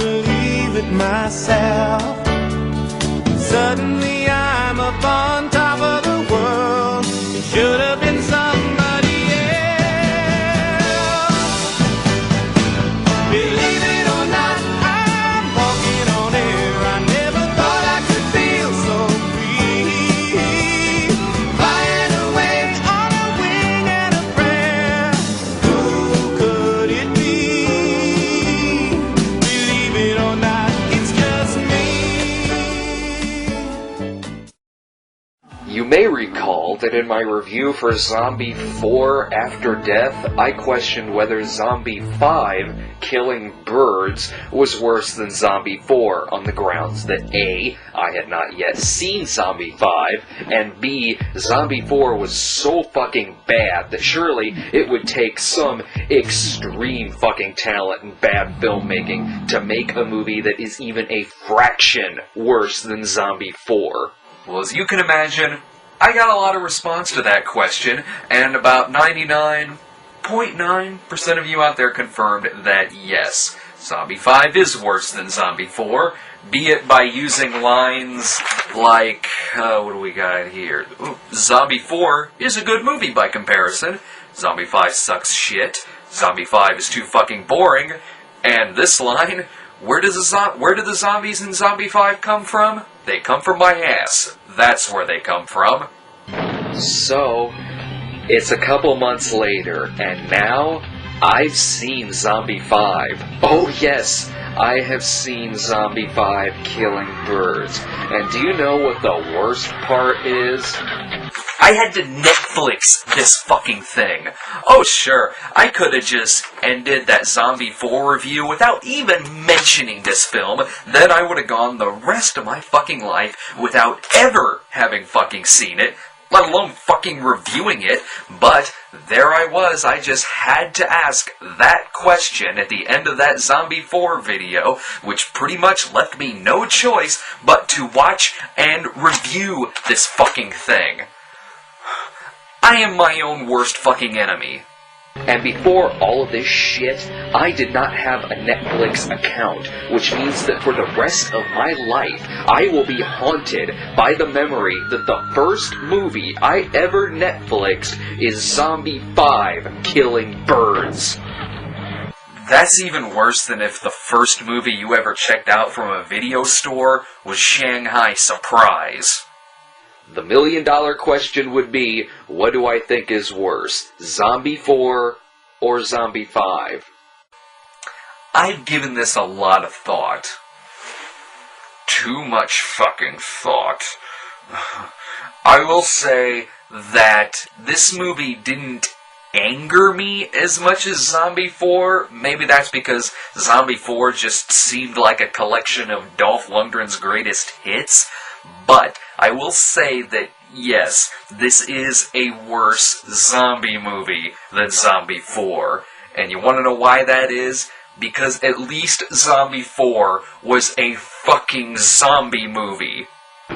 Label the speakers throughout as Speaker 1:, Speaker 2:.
Speaker 1: believe it myself. Suddenly I'm up on top of the world. It should have been somebody else. Believe it or not, I'm walking on air. I never thought I could feel so free. Flying away on a wing and a prayer. Who could it be? Believe it or not, it's just me.
Speaker 2: You may recall that in my review for Zombie 4 After Death, I questioned whether Zombie 5 Killing Birds was worse than Zombie 4 on the grounds that A, I had not yet seen Zombie 5, and B, Zombie 4 was so fucking bad that surely it would take some extreme fucking talent and bad filmmaking to make a movie that is even a fraction worse than Zombie 4. Well, as you can imagine, I got a lot of response to that question, and about 99.9% of you out there confirmed that yes, Zombie 5 is worse than Zombie 4, be it by using lines like, what do we got here? Ooh, Zombie 4 is a good movie by comparison, Zombie 5 sucks shit, Zombie 5 is too fucking boring, and this line, where do the zombies in Zombie 5 come from? They come from my ass. That's where they come from. So, it's a couple months later, and now I've seen Zombie 5. Oh yes, I have seen Zombie 5 Killing Birds. And do you know what the worst part is? I had to Netflix this fucking thing. Oh sure, I could have just ended that Zombie 4 review without even mentioning this film. Then I would have gone the rest of my fucking life without ever having fucking seen it, let alone fucking reviewing it. But there I was, I just had to ask that question at the end of that Zombie 4 video, which pretty much left me no choice but to watch and review this fucking thing. I am my own worst fucking enemy. And before all of this shit, I did not have a Netflix account, which means that for the rest of my life, I will be haunted by the memory that the first movie I ever Netflixed is Zombie 5 Killing Birds. That's even worse than if the first movie you ever checked out from a video store was Shanghai Surprise. The million-dollar question would be, what do I think is worse, Zombie 4 or Zombie 5? I've given this a lot of thought. Too much fucking thought. I will say that this movie didn't anger me as much as Zombie 4. Maybe that's because Zombie 4 just seemed like a collection of Dolph Lundgren's greatest hits. But I will say that, yes, this is a worse zombie movie than Zombie 4. And you want to know why that is? Because at least Zombie 4 was a fucking zombie movie.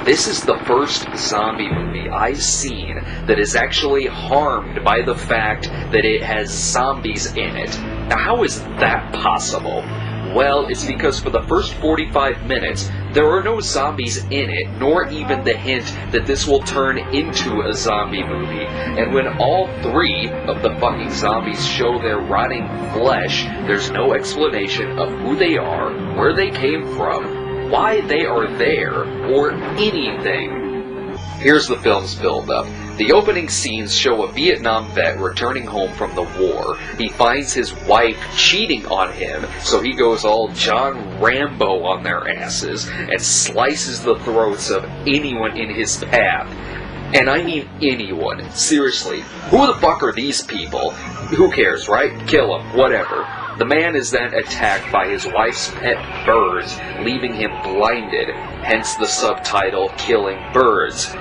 Speaker 2: This is the first zombie movie I've seen that is actually harmed by the fact that it has zombies in it. Now, how is that possible? Well, it's because for the first 45 minutes, there are no zombies in it, nor even the hint that this will turn into a zombie movie. And when all three of the fucking zombies show their rotting flesh, there's no explanation of who they are, where they came from, why they are there, or anything. Here's the film's build-up. The opening scenes show a Vietnam vet returning home from the war. He finds his wife cheating on him, so he goes all John Rambo on their asses and slices the throats of anyone in his path. And I mean anyone. Seriously, who the fuck are these people? Who cares, right? Kill them, whatever. The man is then attacked by his wife's pet birds, leaving him blinded, hence the subtitle, Killing Birds.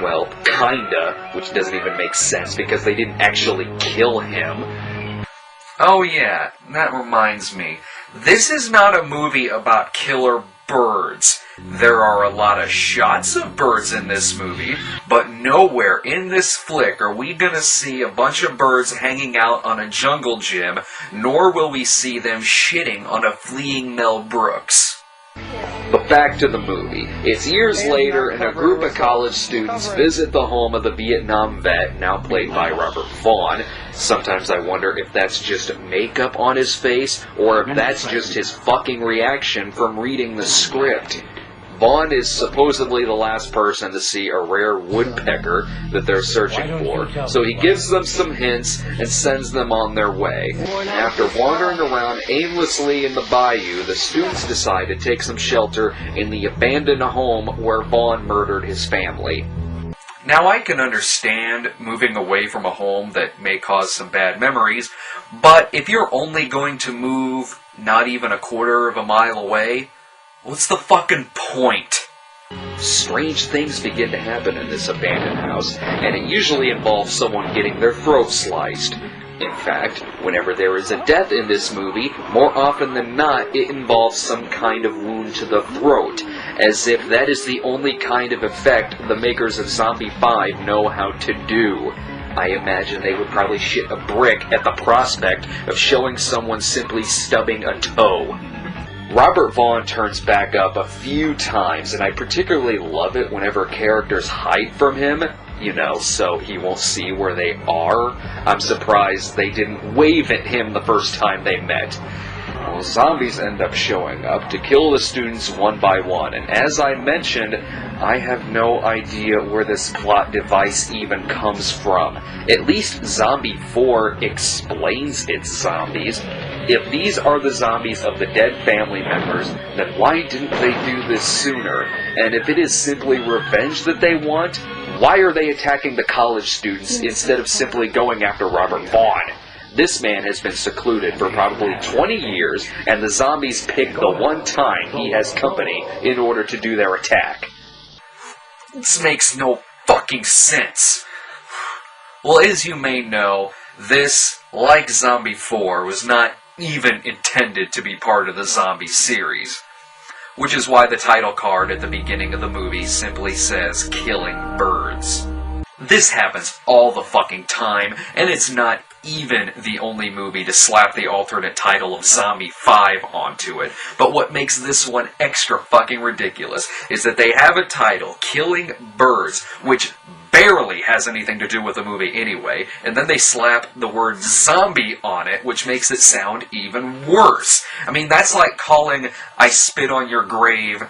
Speaker 2: Well, kinda, which doesn't even make sense because they didn't actually kill him. Oh yeah, that reminds me. This is not a movie about killer birds. There are a lot of shots of birds in this movie, but nowhere in this flick are we gonna see a bunch of birds hanging out on a jungle gym, nor will we see them shitting on a fleeing Mel Brooks. But back to the movie. It's years later, and a group of college students visit the home of the Vietnam vet, now played by Robert Vaughn. Sometimes I wonder if that's just makeup on his face, or if that's just his fucking reaction from reading the script. Vaughn is supposedly the last person to see a rare woodpecker that they're searching for, so he gives them some hints and sends them on their way. After wandering around aimlessly in the bayou, the students decide to take some shelter in the abandoned home where Vaughn murdered his family. Now, I can understand moving away from a home that may cause some bad memories, but if you're only going to move not even a quarter of a mile away, what's the fucking point? Strange things begin to happen in this abandoned house, and it usually involves someone getting their throat sliced. In fact, whenever there is a death in this movie, more often than not, it involves some kind of wound to the throat, as if that is the only kind of effect the makers of Zombie 5 know how to do. I imagine they would probably shit a brick at the prospect of showing someone simply stubbing a toe. Robert Vaughn turns back up a few times, and I particularly love it whenever characters hide from him, so he won't see where they are. I'm surprised they didn't wave at him the first time they met. Well, zombies end up showing up to kill the students one by one, and as I mentioned, I have no idea where this plot device even comes from. At least Zombie 4 explains its zombies. If these are the zombies of the dead family members, then why didn't they do this sooner? And if it is simply revenge that they want, why are they attacking the college students instead of simply going after Robert Vaughn? This man has been secluded for probably 20 years, and the zombies pick the one time he has company in order to do their attack. This makes no fucking sense. Well, as you may know, this, like Zombie 4, was not even intended to be part of the zombie series. Which is why the title card at the beginning of the movie simply says, "Killing Birds." This happens all the fucking time, and it's not even the only movie to slap the alternate title of Zombie 5 onto it. But what makes this one extra fucking ridiculous is that they have a title, Killing Birds, which barely has anything to do with the movie anyway, and then they slap the word zombie on it, which makes it sound even worse. I mean, that's like calling I Spit on Your Grave,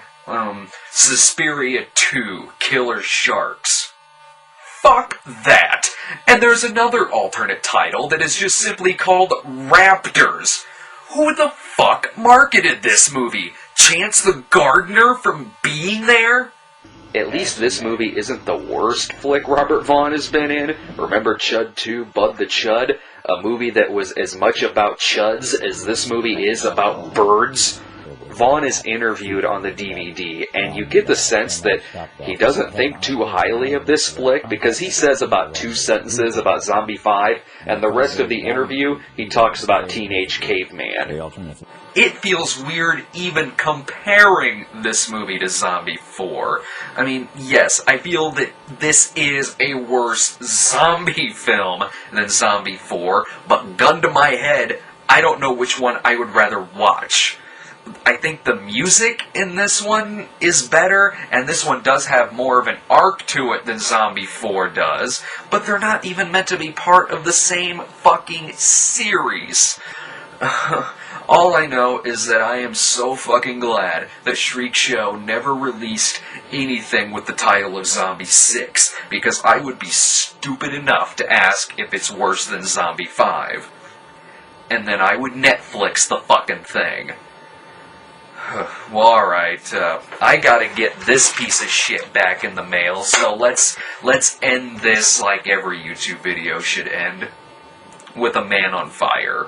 Speaker 2: Suspiria 2, Killer Sharks. Fuck that. And there's another alternate title that is just simply called Raptors. Who the fuck marketed this movie? Chance the Gardener from being there? At least this movie isn't the worst flick Robert Vaughn has been in. Remember Chud 2, Bud the Chud? A movie that was as much about chuds as this movie is about birds. Vaughn is interviewed on the DVD, and you get the sense that he doesn't think too highly of this flick, because he says about 2 sentences about Zombie 5, and the rest of the interview, he talks about Teenage Caveman. It feels weird even comparing this movie to Zombie 4. I mean, yes, I feel that this is a worse zombie film than Zombie 4, but gun to my head, I don't know which one I would rather watch. I think the music in this one is better, and this one does have more of an arc to it than Zombie 4 does, but they're not even meant to be part of the same fucking series. All I know is that I am so fucking glad that Shriek Show never released anything with the title of Zombie 6, because I would be stupid enough to ask if it's worse than Zombie 5. And then I would Netflix the fucking thing. Well, alright, I gotta get this piece of shit back in the mail, so let's end this like every YouTube video should end, with a man on fire.